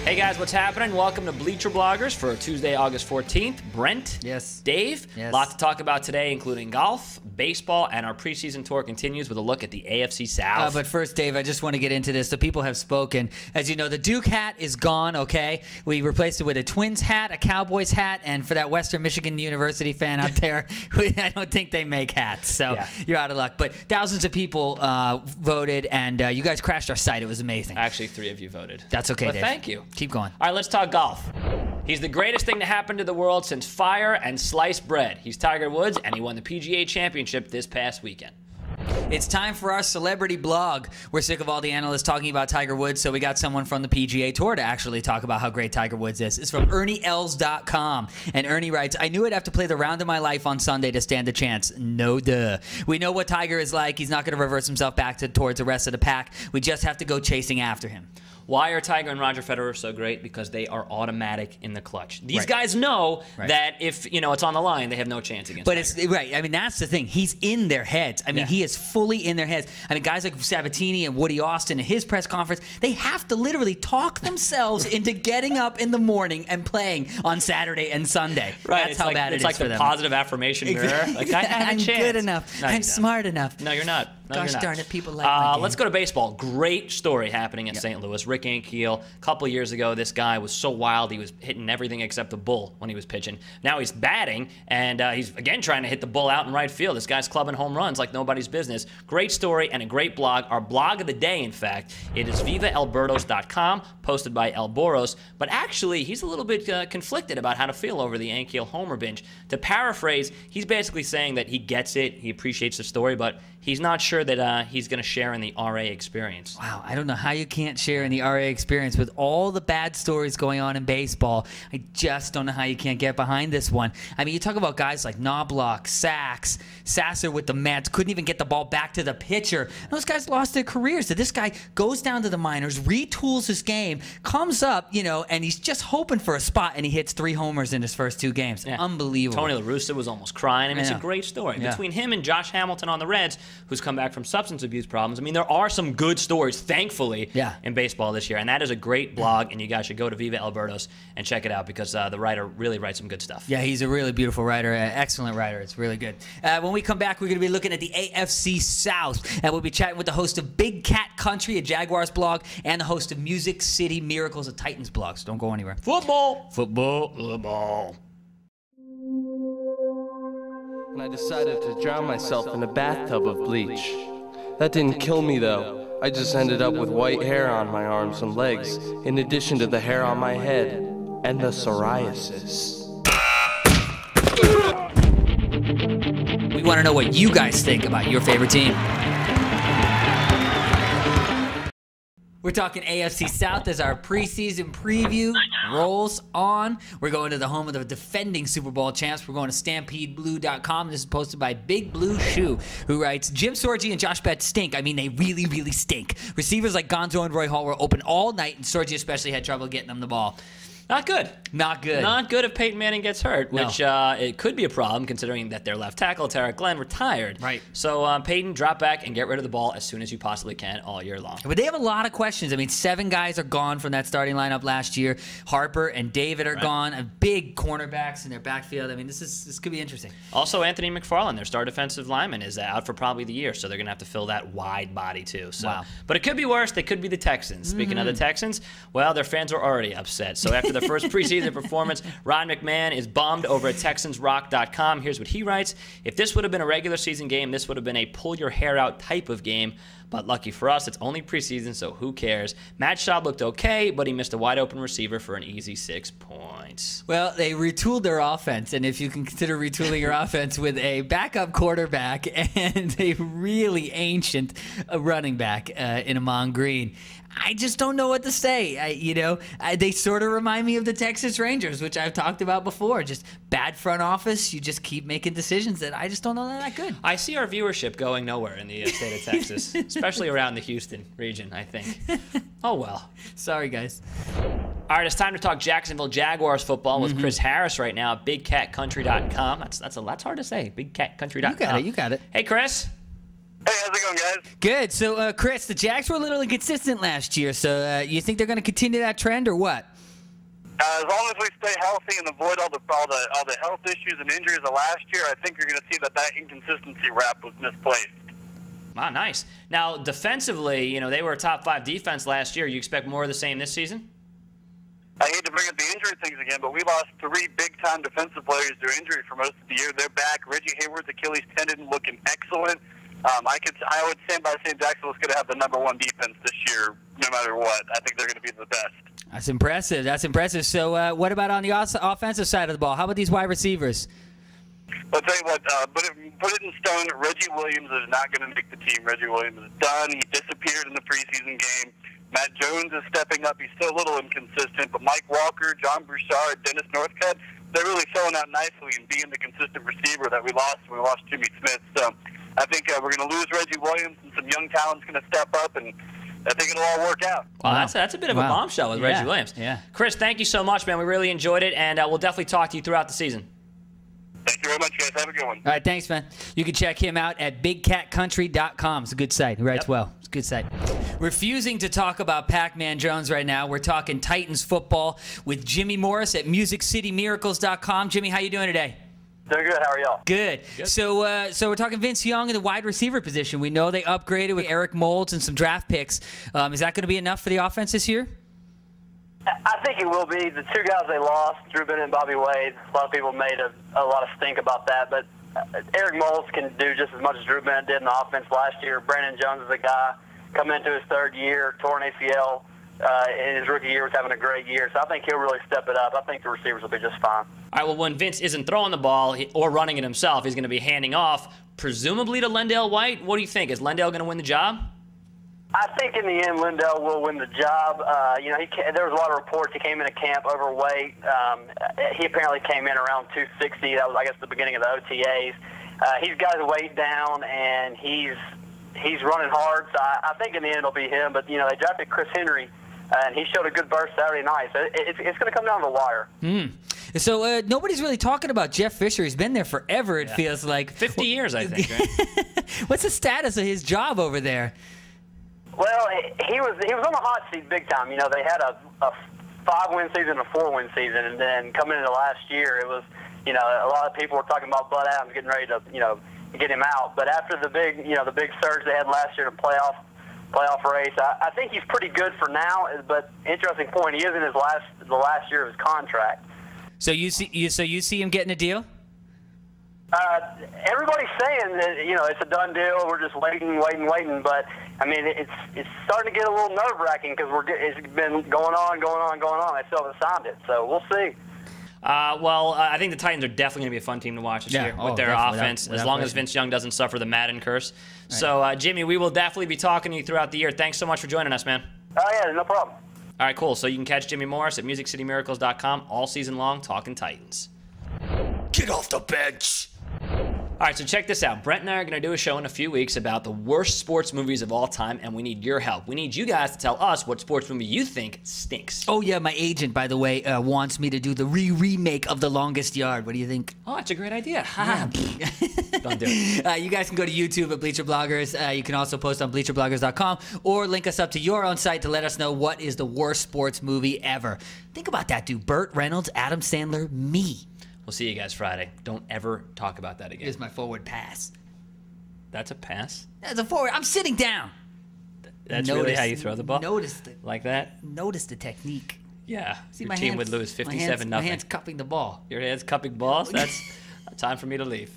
Hey guys, what's happening? Welcome to Bleacher Bloggers for Tuesday, August 14th. Brent? Yes. Dave? Yes. A lot to talk about today, including golf, baseball, and our preseason tour continues with a look at the AFC South. But first, Dave, I just want to get into this. The people have spoken. As you know, the Duke hat is gone, okay? We replaced it with a Twins hat, a Cowboys hat, and for that Western Michigan University fan out there, I don't think they make hats, so yeah, you're out of luck. But thousands of people voted, and you guys crashed our site. It was amazing. Actually, 3 of you voted. That's okay, but Dave. Thank you. Keep going. All right, let's talk golf. He's the greatest thing to happen to the world since fire and sliced bread. He's Tiger Woods, and he won the PGA Championship this past weekend. It's time for our celebrity blog. We're sick of all the analysts talking about Tiger Woods, so we got someone from the PGA Tour to actually talk about how great Tiger Woods is. It's from ErnieEls.com. And Ernie writes, I knew I'd have to play the round of my life on Sunday to stand a chance. No duh. We know what Tiger is like. He's not going to reverse himself back towards the rest of the pack. We just have to go chasing after him. Why are Tiger and Roger Federer so great? Because they are automatic in the clutch. These guys know that if it's on the line, they have no chance against Tiger. It's right. I mean, that's the thing. He's in their heads. I mean, he is fully in their heads. I mean, guys like Sabatini and Woody Austin in his press conference, they have to literally talk themselves into getting up in the morning and playing on Saturday and Sunday. Right. That's how bad it is for them. It's like the positive affirmation mirror. Like, I have a chance. I'm good enough. I'm smart enough. No, you're not. No, Gosh you're not. darn it, people like my game. Let's go to baseball. Great story happening in St. Louis. Rick Ankiel, a couple of years ago, this guy was so wild, he was hitting everything except the bull when he was pitching. Now he's batting, and he's, again, trying to hit the bull out in right field. This guy's clubbing home runs like nobody's business. Great story and a great blog. Our blog of the day, in fact, it is vivaelbertos.com, posted by El Boros. But actually, he's a little bit conflicted about how to feel over the Ankiel homer binge. To paraphrase, he's basically saying that he gets it, he appreciates the story, but he's not sure that he's going to share in the RA experience. Wow, I don't know how you can't share in the RA experience with all the bad stories going on in baseball. I just don't know how you can't get behind this one. I mean, you talk about guys like Knobloch, Sachs, Sasser with the Mets, couldn't even get the ball back to the pitcher. Those guys lost their careers. So this guy goes down to the minors, retools his game, comes up, and he's just hoping for a spot, and he hits 3 homers in his first 2 games. Yeah. Unbelievable. Tony La Russa was almost crying. I mean, it's a great story. Between him and Josh Hamilton on the Reds, who's come back from substance abuse problems, I mean, there are some good stories, thankfully, in baseball this year. And that is a great blog, and you guys should go to Viva Albertos and check it out because the writer really writes some good stuff. Yeah, he's a really beautiful writer, excellent writer. It's really good. When we come back, we're going to be looking at the AFC South, and we'll be chatting with the host of Big Cat Country, a Jaguars blog, and the host of Music City Miracles, a Titans blog. So don't go anywhere. Football! Football! Football! And I decided to drown myself in a bathtub of bleach. That didn't kill me, though. I just ended up with white hair on my arms and legs, in addition to the hair on my head and the psoriasis. We want to know what you guys think about your favorite team. We're talking AFC South as our preseason preview rolls on. We're going to the home of the defending Super Bowl champs. We're going to StampedeBlue.com. This is posted by Big Blue Shoe, who writes, Jim Sorgi and Josh Betts stink. I mean, they really, really stink. Receivers like Gonzo and Roy Hall were open all night, and Sorgi especially had trouble getting them the ball. Not good. Not good. Not good if Peyton Manning gets hurt, which it could be a problem considering that their left tackle, Tarek Glenn, retired. Right. So Peyton, drop back and get rid of the ball as soon as you possibly can all year long. But they have a lot of questions. I mean, 7 guys are gone from that starting lineup last year. Harper and David are gone. Big cornerbacks in their backfield. I mean, this could be interesting. Also, Anthony McFarland, their star defensive lineman, is out for probably the year, so they're going to have to fill that wide body too. So, but it could be worse. They could be the Texans. Speaking of the Texans, well, their fans are already upset. So after the first preseason performance, Ron McMahon is bummed over at TexansRock.com. Here's what he writes. If this would have been a regular season game, this would have been a pull-your-hair-out type of game. But lucky for us, it's only preseason, so who cares? Matt Schaub looked okay, but he missed a wide-open receiver for an easy 6 points. Well, they retooled their offense, and if you can consider retooling your offense with a backup quarterback and a really ancient running back in Amon Green, I just don't know what to say. They sort of remind me of the Texas Rangers, which I've talked about before. Just bad front office. You just keep making decisions that I just don't know that good. I see our viewership going nowhere in the state of Texas, especially around the Houston region, I think. Oh, well. Sorry, guys. All right, it's time to talk Jacksonville Jaguars football with Chris Harris right now at BigCatCountry.com. That's hard to say, BigCatCountry.com. You got it. Hey, Chris. Hey, how's it going, guys? Good. So, Chris, the Jags were a little inconsistent last year, so you think they're going to continue that trend or what? As long as we stay healthy and avoid all the health issues and injuries of last year, I think you're going to see that inconsistency rap was misplaced. Ah, nice. Now, defensively, you know, they were a top 5 defense last year. You expect more of the same this season? I hate to bring up the injury things again, but we lost 3 big-time defensive players due to injury for most of the year. They're back. Reggie Hayward's Achilles tendon looking excellent. I would stand by saying Jacksonville's going to have the #1 defense this year, no matter what. I think they're going to be the best. That's impressive. That's impressive. So what about on the offensive side of the ball? How about these wide receivers? I'll tell you what, put it in stone, Reggie Williams is not going to make the team. Reggie Williams is done. He disappeared in the preseason game. Matt Jones is stepping up. He's still a little inconsistent, but Mike Walker, John Broussard, Dennis Northcutt, they're really filling out nicely and being the consistent receiver that we lost when we lost Jimmy Smith. So I think we're going to lose Reggie Williams, and some young talent's going to step up, and I think it'll all work out. Wow, that's a bit of a bombshell with Reggie Williams. Yeah. Chris, thank you so much, man. We really enjoyed it, and we'll definitely talk to you throughout the season. Thank you very much, guys. Have a good one. All right, thanks, man. You can check him out at bigcatcountry.com. It's a good site. He writes well. It's a good site. Refusing to talk about Pac-Man Jones right now. We're talking Titans football with Jimmy Morris at MusicCityMiracles.com. Jimmy, how you doing today? Doing good. How are y'all? Good. So we're talking Vince Young in the wide receiver position. We know they upgraded with Eric Moulds and some draft picks. Is that going to be enough for the offense this year? I think it will be. The 2 guys they lost, Drew Bennett and Bobby Wade, a lot of people made a lot of stink about that, but Eric Moulds can do just as much as Drew Bennett did in the offense last year. Brandon Jones is a guy coming into his 3rd year, tore an ACL in his rookie year, was having a great year, so I think he'll really step it up. I think the receivers will be just fine. All right, well, when Vince isn't throwing the ball or running it himself, he's going to be handing off, presumably to Lendale White. What do you think? Is Lendale going to win the job? I think in the end, Lendale will win the job. You know, there was a lot of reports he came into camp overweight. He apparently came in around 260. That was, I guess, the beginning of the OTAs. He's got his weight down, and he's running hard. So I think in the end it'll be him. But, you know, they drafted Chris Henry, and he showed a good burst Saturday night. So it's going to come down to the wire. So nobody's really talking about Jeff Fisher. He's been there forever, it feels like. 50 years, I think, right? What's the status of his job over there? Well, he was on the hot seat big time. You know, they had a 5-win season, a 4-win season, and then coming into last year, it was, you know, a lot of people were talking about Bud Adams getting ready to, you know, get him out. But after the big surge they had last year to playoff race, I think he's pretty good for now. But interesting point, he is in the last year of his contract. So you see him getting a deal? Everybody's saying that, you know, it's a done deal. We're just waiting. But I mean, it's starting to get a little nerve-wracking because it's been going on. They still haven't signed it, so we'll see. Well, I think the Titans are definitely going to be a fun team to watch this year with their offense, as long as Vince Young doesn't suffer the Madden curse. Right. So, Jimmy, we will definitely be talking to you throughout the year. Thanks so much for joining us, man. Oh, yeah, no problem. All right, cool. So you can catch Jimmy Morris at MusicCityMiracles.com all season long talking Titans. Get off the bench! All right, so check this out. Brent and I are going to do a show in a few weeks about the worst sports movies of all time, and we need your help. We need you guys to tell us what sports movie you think stinks. Oh, yeah, my agent, by the way, wants me to do the remake of The Longest Yard. What do you think? Oh, that's a great idea. Yeah. Don't do it. You guys can go to YouTube at Bleacher Bloggers. You can also post on BleacherBloggers.com or link us up to your own site to let us know what is the worst sports movie ever. Think about that, dude. Burt Reynolds, Adam Sandler, me. We'll see you guys Friday. Don't ever talk about that again. Here's my forward pass. That's a pass? That's a forward. I'm sitting down. That's really how you throw the ball? Like that? Notice the technique. Yeah. See, your team would lose 57-0. My hand's cupping the ball. Your hand's cupping balls? That's time for me to leave.